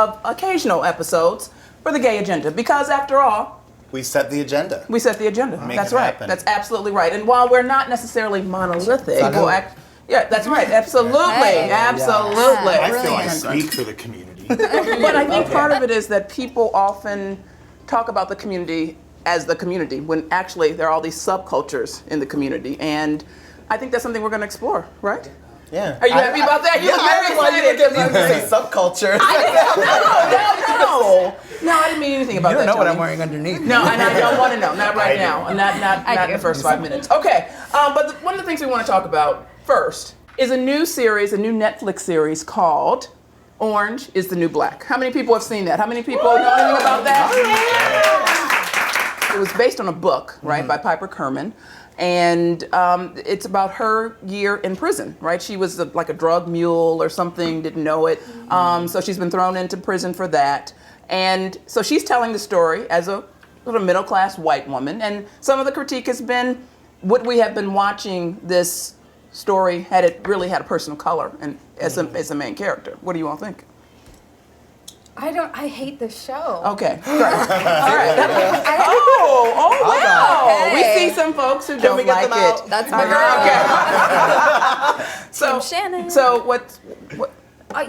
of occasional episodes for the gay agenda. Because after all, we set the agenda. We set the agenda. Make That's it right. happen. That's absolutely right. And while we're not necessarily monolithic, yeah, that's right. Absolutely. Absolutely. I feel I speak for the community. But I think part of it is that people often talk about the community as the community when actually there are all these subcultures in the community. And I think that's something we're going to explore, right? Yeah. Are you happy about that? Yeah, I didn't want you to say subculture. No, I didn't mean anything about that. You don't know what Tony. I'm wearing underneath. No, and I don't want to know. Not right now. Not in the first 5 minutes. Okay, but one of the things we want to talk about first is a new series, a new Netflix series called Orange is the New Black. How many people have seen that? How many people know anything about that? It was based on a book, right, by Piper Kerman. And it's about her year in prison, right? She was like a drug mule or something, didn't know it. So she's been thrown into prison for that. And so she's telling the story as a sort of middle-class white woman. And some of the critique has been, would we have been watching this story had it really had a person of color and as a main character? What do you all think? I hate this show. Okay, great. All right. Wow. Okay. We see some folks who don't like it. That's my girl. Okay. So, Shannon. So what's all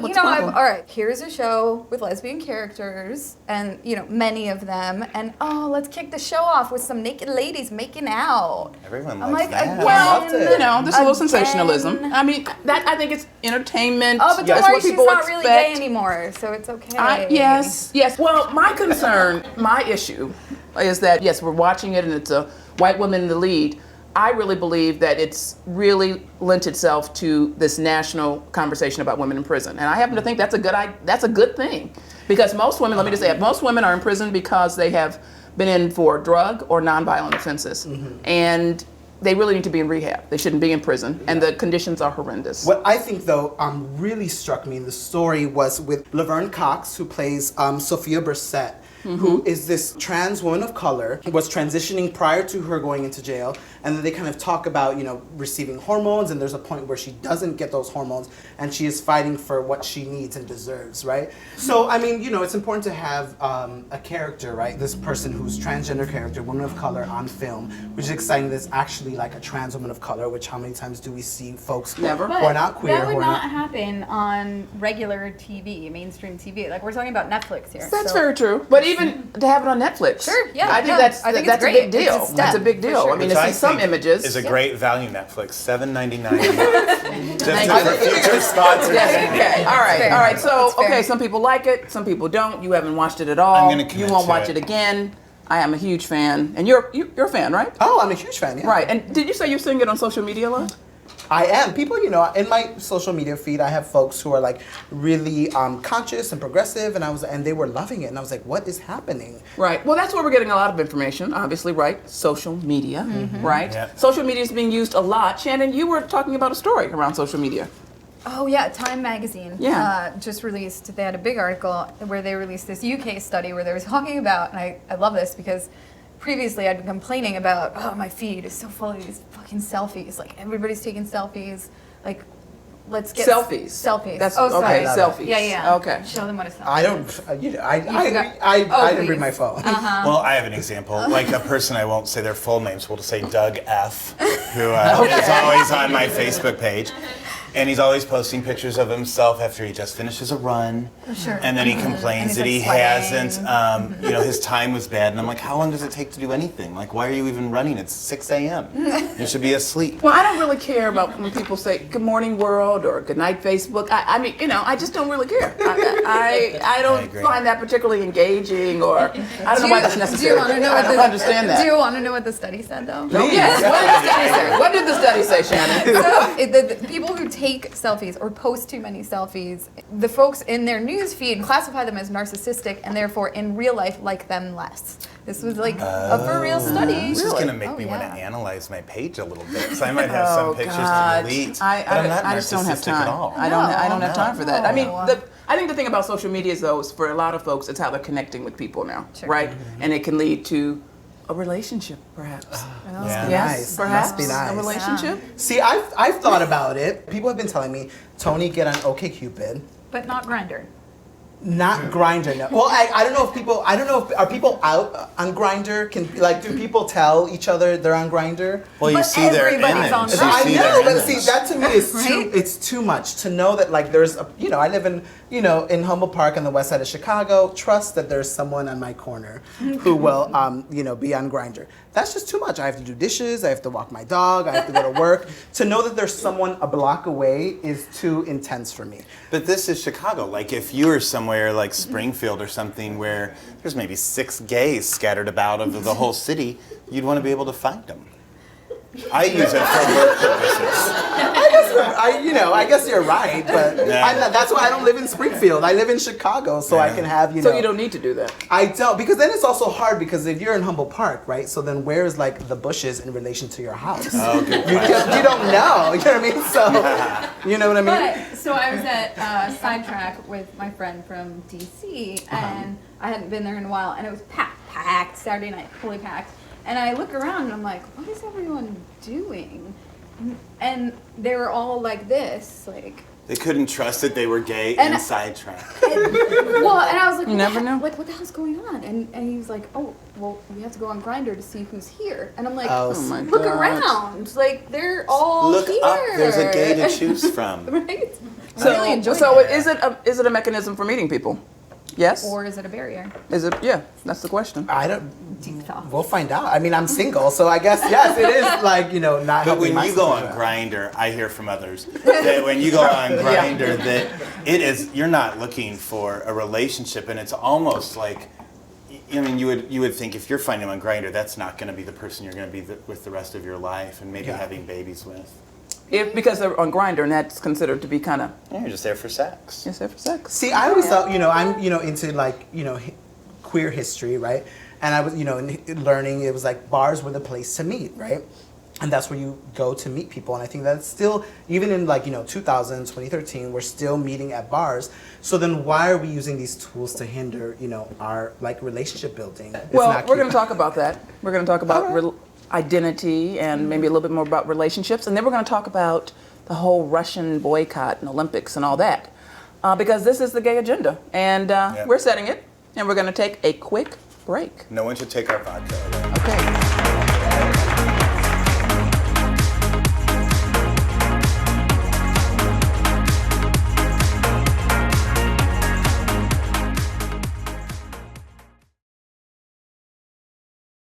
right, here's a show with lesbian characters and, many of them. And, let's kick the show off with some naked ladies making out. Everyone I'm loves like, that. well, there's a little Again. sensationalism. I mean, that I think it's entertainment. Oh, but don't That's worry, what she's people not really expect. gay anymore, so it's okay. Yes. Well, my issue is that, yes, we're watching it and it's a white woman in the lead. I really believe that it's really lent itself to this national conversation about women in prison. And I happen to think that's a good thing. Because most women, let me just say, most women are in prison because they have been in for drug or nonviolent offenses. And they really need to be in rehab. They shouldn't be in prison. And the conditions are horrendous. What I think, though, really struck me in the story was with Laverne Cox, who plays Sophia Brissett, who is this trans woman of color, was transitioning prior to her going into jail. And then they kind of talk about, receiving hormones, and there's a point where she doesn't get those hormones, and she is fighting for what she needs and deserves, right? So, I mean, it's important to have a character, right? This person who's transgender character, woman of color on film, which is exciting. That's actually like a trans woman of color, which how many times do we see folks Never. who are not queer? That would who are not happen on regular TV, mainstream TV. Like, we're talking about Netflix here. That's very true. But even to have it on Netflix. Sure, yeah. I think that's a big deal. It's a That's a big deal. sure. I mean, Which to I see some think images. is a great value. Netflix, $7.99 a month. Just for future spots. Okay. All right. fair. All right. So, That's fair. okay, some people like it, some people don't. You haven't watched it at all. I'm gonna commit You won't to watch it. it again. I am a huge fan, and you're a fan, right? Oh, I'm a huge fan, yeah. Right. And did you say you're seeing it on social media a lot? I am. People, in my social media feed, I have folks who are like really conscious and progressive, and they were loving it, and I was like, what is happening? Right. Well, that's where we're getting a lot of information, obviously, right? Social media, right? Yeah. Social media is being used a lot. Shannon, you were talking about a story around social media. Oh yeah, Time Magazine just released, they had a big article where they released this UK study where they were talking about, and I love this because previously I'd been complaining about, my feed is so full of these fucking selfies, like everybody's taking selfies, like let's get Selfies. Selfies. That's sorry. okay. Selfies. Yeah. Okay. Show them what a selfie. I don't, I didn't bring my phone. Well, I have an example. Like a person, I won't say their full names, we'll just say Doug F., who is always on my Facebook page. And he's always posting pictures of himself after he just finishes a run. Sure. And then he complains that he hasn't, his time was bad. And I'm like, how long does it take to do anything? Like, why are you even running? It's 6 a.m. You should be asleep. Well, I don't really care about when people say "Good morning, world" or "Good night, Facebook." I mean, I just don't really care. I don't find that particularly engaging, or I don't know why that's necessary. Do you want to know I don't understand that. Do you want to know what the study said, though? Yes. What did the study say, Shannon? So, the people who take selfies or post too many selfies, the folks in their news feed classify them as narcissistic and therefore in real life like them less. This was like a for real study. This is going to make me want to analyze my page a little bit. So I might have some pictures to delete. But I'm not I just don't have narcissistic time. at all. I don't have time for that. I mean, No. I think the thing about social media is, though, is for a lot of folks, it's how they're connecting with people now, Sure. right? And it can lead to a relationship, perhaps. Yeah. Yes, Nice. perhaps Must be nice. a relationship. See, I've thought about it. People have been telling me, Tony, get on OkCupid. But not Grindr. Not Grindr, no. Well, I don't know if people, are people out on Grindr? Do people tell each other they're on Grindr? Well, you But see their everybody's image. on You Grindr. I see know, their but see, image. that to me is Right? it's too much to know that there's a, I live in, in Humboldt Park on the west side of Chicago. Trust that there's someone on my corner who will, be on Grindr. That's just too much. I have to do dishes, I have to walk my dog, I have to go to work. To know that there's someone a block away is too intense for me. But this is Chicago. Like if you were somewhere like Springfield or something where there's maybe 6 gays scattered about over the whole city, you'd want to be able to find them. I use it for work purposes. I guess you're right, but that's why I don't live in Springfield. I live in Chicago, so I can have, So you don't need to do that. I don't, because then it's also hard because if you're in Humboldt Park, right? So then where's like the bushes in relation to your house? Oh, good You don't know. You know what I mean? So, you know what I mean? But so I was at Sidetrack with my friend from DC, and I hadn't been there in a while, and it was packed Saturday night, fully packed. And I look around and I'm like, what is everyone doing? And they were all like this, like. They couldn't trust that they were gay And- and sidetracked. Well, and I was like, You never know. Like, what the hell's going on? And he was like, oh, well, we have to go on Grindr to see who's here. And I'm like, Oh my look God. around, like they're all Look here. up, there's a gay to choose from. Right? So, I really enjoyed so it. is it a mechanism for meeting people? Yes? Or is it a barrier? Is it? Yeah, that's the question. I don't. Deep thoughts. We'll find out. I mean, I'm single, so I guess yes, it is like not. But helping when my you go on situation. Grindr, I hear from others that when you go on Grindr, that it is you're not looking for a relationship, and it's almost like, I mean, you would think if you're finding them on Grindr, that's not going to be the person you're going to be with the rest of your life, and maybe having babies with. Because they're on Grindr, and that's considered to be kind of You're just there for sex. yes, there for sex. See, I always thought, I'm, into like, queer history, right? And I was, learning it was like bars were the place to meet, right? And that's where you go to meet people. And I think that's still, even in like, 2000, 2013, we're still meeting at bars. So then why are we using these tools to hinder, our like relationship building? It's Well, not we're cute. going to talk about that. We're going to talk about identity and maybe a little bit more about relationships. And then we're going to talk about the whole Russian boycott and Olympics and all that. Because this is the gay agenda. And we're setting it. And we're going to take a quick break. No one should take our vodka away. Okay.